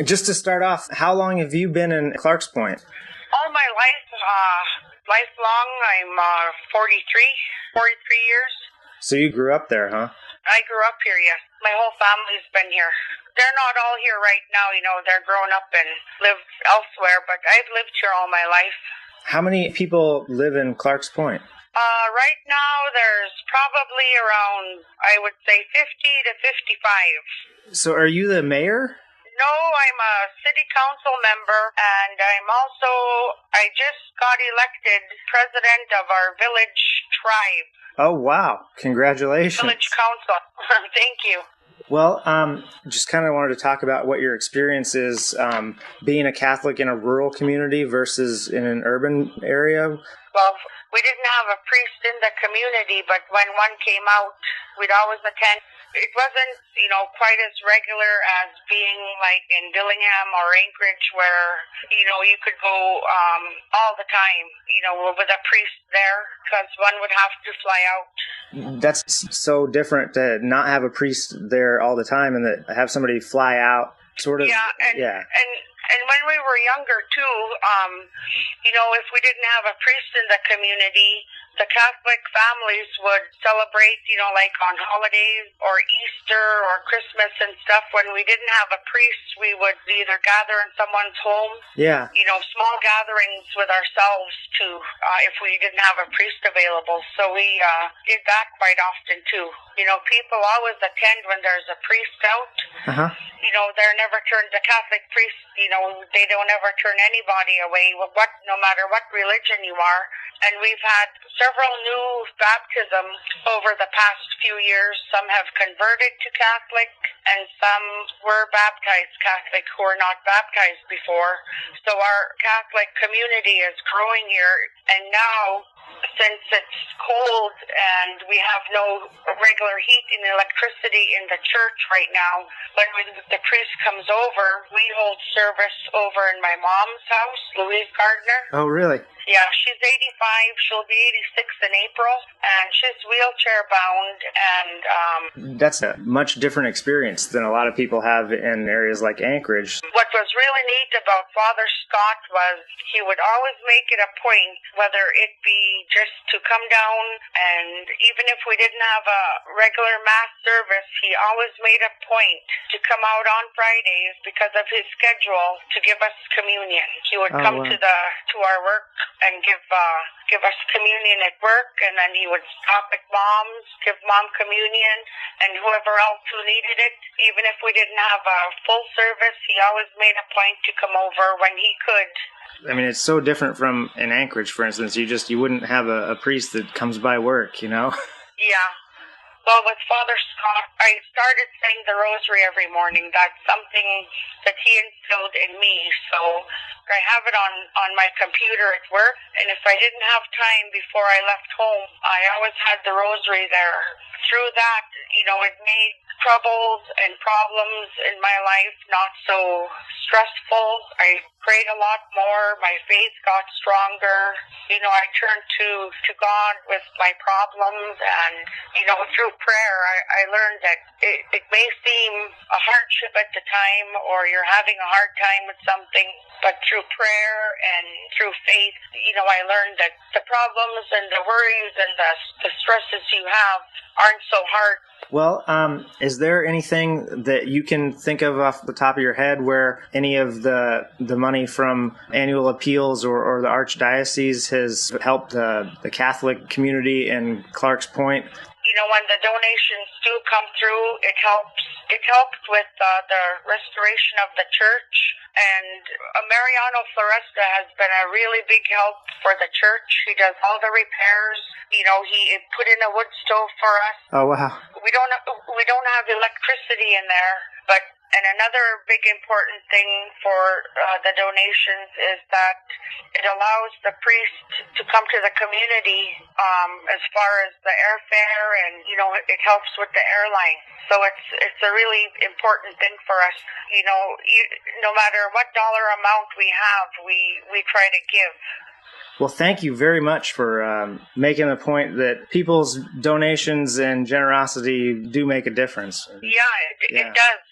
Just to start off, how long have you been in Clark's Point? All my life, lifelong, I'm 43 years. So you grew up there, huh? I grew up here, yes. My whole family's been here. They're not all here right now, they're grown up and live elsewhere, but I've lived here all my life. How many people live in Clark's Point? Right now, there's probably around, I would say, 50 to 55. So are you the mayor? No, I'm a city council member, and I just got elected president of our village tribe. Oh, wow. Congratulations. Village council. Thank you. Well, just kind of wanted to talk about what your experience is being a Catholic in a rural community versus in an urban area. Well, we didn't have a priest in the community, but when one came out, we'd always attend. It wasn't, quite as regular as being like in Dillingham or Anchorage where, you could go all the time, with a priest there because one would have to fly out. That's so different to not have a priest there all the time and that have somebody fly out, sort of. And when we were younger, too, if we didn't have a priest in the community, the Catholic families would celebrate, like on holidays or Easter or Christmas and stuff. When we didn't have a priest, we would either gather in someone's home, small gatherings with ourselves, too, if we didn't have a priest available. So we did that quite often, too. People always attend when there's a priest out. Uh-huh. They're never turned, the Catholic priests, they don't ever turn anybody away, no matter what religion you are. And we've had several new baptisms over the past few years. Some have converted to Catholic, and some were baptized Catholic who were not baptized before. So our Catholic community is growing here, and now, since it's cold and we have no regular heat and electricity in the church right now, when the priest comes over, we hold service over in my mom's house, Louise Gardiner. Oh, really? Yeah, she's 85. She'll be 86 in April, and she's wheelchair bound. And that's a much different experience than a lot of people have in areas like Anchorage. What was really neat about Father Scott was he would always make it a point, whether it be just to come down, and even if we didn't have a regular mass service, he always made a point to come out on Fridays because of his schedule to give us communion. He would come to our work and give us communion at work, and then he would stop at Mom's, give Mom communion, and whoever else who needed it. Even if we didn't have a full service, he always made a point to come over when he could. I mean, it's so different from in Anchorage, for instance. You wouldn't have a priest that comes by work, Yeah. Well, with Father Scott, I started saying the rosary every morning. That's something that he instilled in me. So I have it on my computer at work. And if I didn't have time before I left home, I always had the rosary there. Through that, it made troubles and problems in my life not so stressful. I prayed a lot more. My faith got stronger. I turned to God with my problems, and through prayer, I learned that it may seem a hardship at the time, or you're having a hard time with something, but through prayer and through faith, I learned that the problems and the worries and the stresses you have aren't so hard. Well, is there anything that you can think of off the top of your head where any of the money from annual appeals or the Archdiocese has helped the Catholic community in Clark's Point? When the donations do come through, it helps. It helped with the restoration of the church. And Mariano Floresta has been a really big help for the church. He does all the repairs. He put in a wood stove for us. Oh, wow. We don't have electricity in there, and another big important thing for the donations is that it allows the priest to come to the community as far as the airfare, and it helps with the airline. So it's a really important thing for us. No matter what dollar amount we have, we try to give. Well, thank you very much for making the point that people's donations and generosity do make a difference. Yeah, it does.